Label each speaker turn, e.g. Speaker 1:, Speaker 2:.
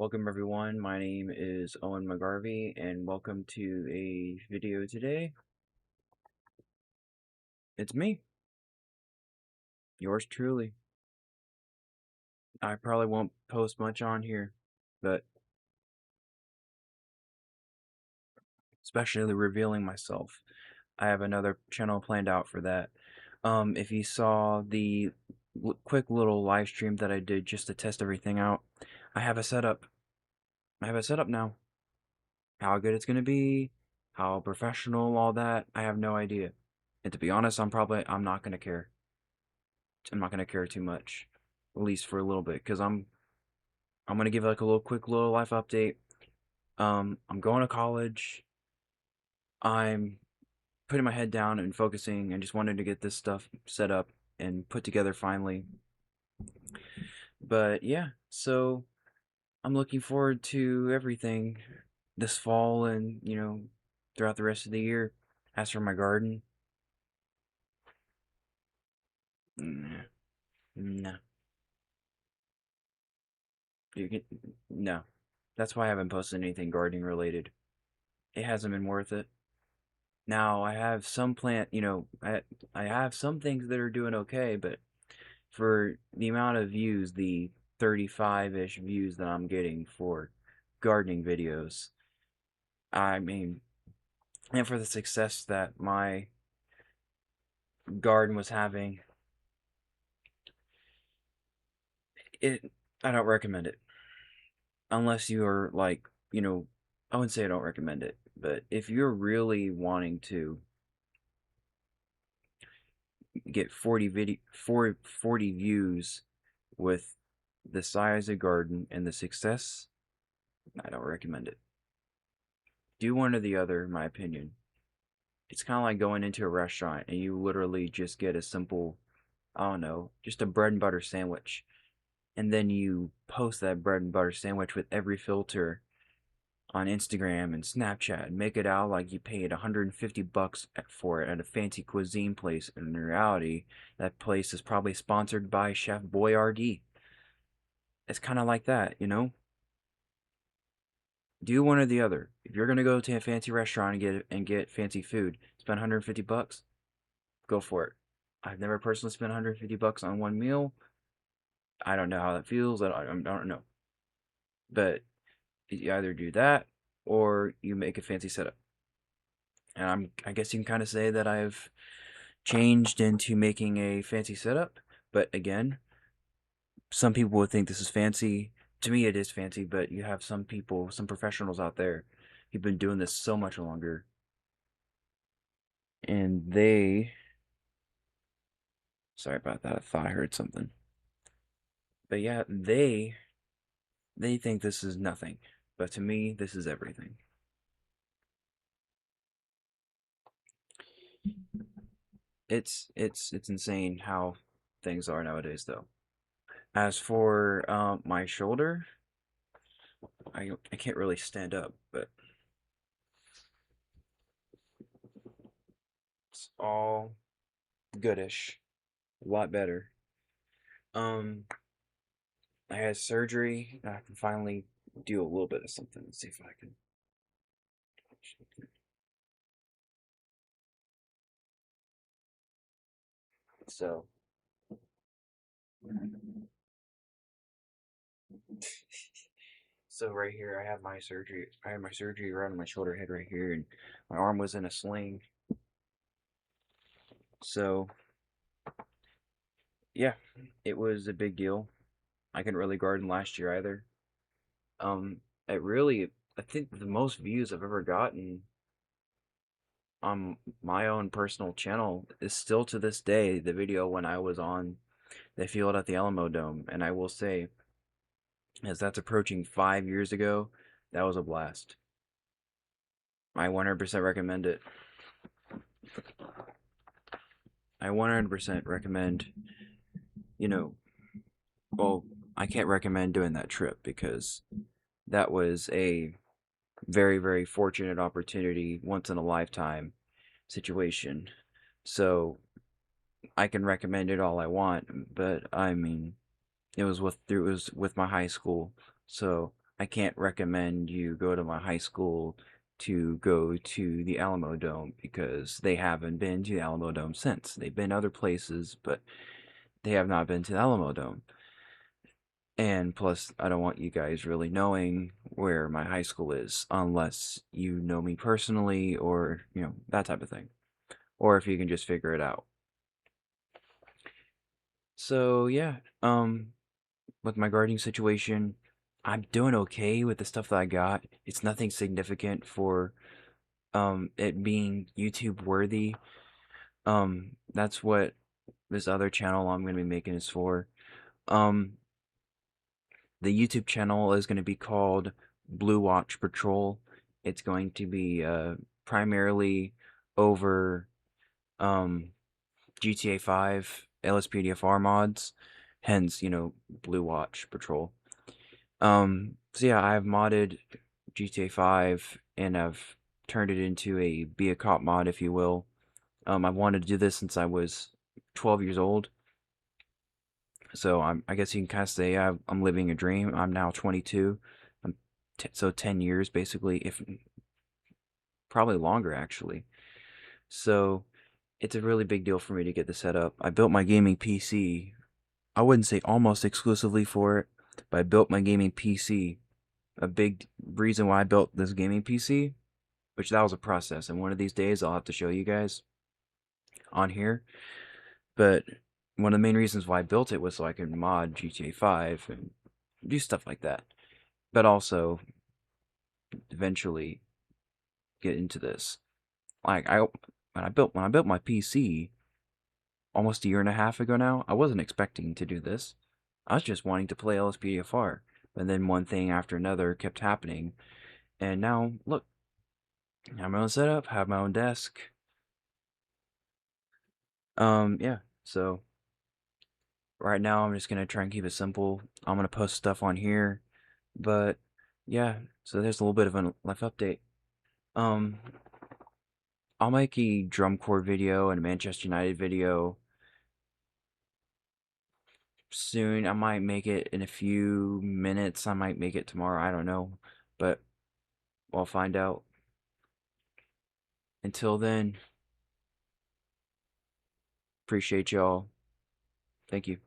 Speaker 1: Welcome everyone, my name is Owen.McGarvey and welcome to a video today. It's me, yours truly. I probably won't post much on here, but especially revealing myself. I have another channel planned out for that. If you saw the quick little live stream that I did just to test everything out, I have a setup. I have a setup now. How good it's gonna be, how professional, all that, I have no idea. And to be honest, I'm not gonna care. I'm not gonna care too much, at least for a little bit, because I'm gonna give like a quick little life update. I'm going to college. I'm putting my head down and focusing, and just wanted to get this stuff set up and put together finally. But yeah, so I'm looking forward to everything this fall and throughout the rest of the year. As for my garden, nah, nah, you can, no. That's why I haven't posted anything gardening related. It hasn't been worth it. Now I have some I have some things that are doing okay, but for the amount of views, the 35-ish views that I'm getting for gardening videos, I mean, and for the success that my garden was having, it I don't recommend it unless you are like, I wouldn't say I don't recommend it, but if you're really wanting to get 40 views with the size of garden and the success, I don't recommend it. Do one or the other, in my opinion. It's kind of like going into a restaurant and you literally just get a simple, I don't know, just a bread and butter sandwich. And then you post that bread and butter sandwich with every filter on Instagram and Snapchat and make it out like you paid $150 for it at a fancy cuisine place. And in reality, that place is probably sponsored by Chef Boyardee. It's kind of like that, you know? Do one or the other. If you're gonna go to a fancy restaurant and get fancy food, spend $150, go for it. I've never personally spent $150 on one meal. I don't know how that feels. I don't know. But you either do that or you make a fancy setup. And I guess you can kind of say that I've changed into making a fancy setup. But again, some people would think this is fancy. To me, it is fancy, but you have some people, some professionals out there who've been doing this so much longer. And sorry about that, I thought I heard something. But yeah, they think this is nothing. But to me, this is everything. It's insane how things are nowadays, though. As for my shoulder, I can't really stand up, but it's all goodish, a lot better. Um, I had surgery. I can finally do a little bit of something. Let's see if I can. So, so right here, I have my surgery. I had my surgery around my shoulder head right here, and my arm was in a sling. So, yeah, it was a big deal. I couldn't really garden last year either. Um, it really, I think the most views I've ever gotten on my own personal channel is still to this day the video when I was on the field at the Alamo Dome. And I will say, as that's approaching 5 years ago, that was a blast. I 100% recommend it. I 100% recommend, you know, well, I can't recommend doing that trip because that was a very, very fortunate opportunity, once in a lifetime situation. So I can recommend it all I want, but I mean, it was with my high school, so I can't recommend you go to my high school to go to the Alamo Dome because they haven't been to the Alamo Dome since. They've been other places, but they have not been to the Alamo Dome. And plus, I don't want you guys really knowing where my high school is unless you know me personally or, that type of thing. Or if you can just figure it out. So, yeah, with my gardening situation, I'm doing okay with the stuff that I got. It's nothing significant for it being YouTube worthy. That's what this other channel I'm going to be making is for. Um the YouTube channel is going to be called Blue Watch Patrol. It's going to be primarily over um GTA 5 LSPDFR mods, hence, Blue Watch Patrol. So yeah, I've modded GTA 5 and I've turned it into a be a cop mod, if you will. I've wanted to do this since I was 12 years old. So I guess you can kind of say I'm living a dream. I'm now 22. So 10 years basically, if probably longer actually. So it's a really big deal for me to get this set up. I built my gaming PC. I wouldn't say almost exclusively for it, but I built my gaming PC. A big reason why I built this gaming PC, which that was a process, and one of these days I'll have to show you guys on here. But one of the main reasons why I built it was so I could mod GTA 5 and do stuff like that. But also eventually get into this. Like when I built my PC almost a year and a half ago now, I wasn't expecting to do this. I was just wanting to play LSPDFR. But then one thing after another kept happening. And now, look, I have my own setup, have my own desk. Yeah. So right now I'm just gonna try and keep it simple. I'm gonna post stuff on here. But yeah, so there's a little bit of a life update. Um, I'll make a drum corps video and a Manchester United video soon. I might make it in a few minutes. I might make it tomorrow. I don't know. But we'll find out. Until then, appreciate y'all. Thank you.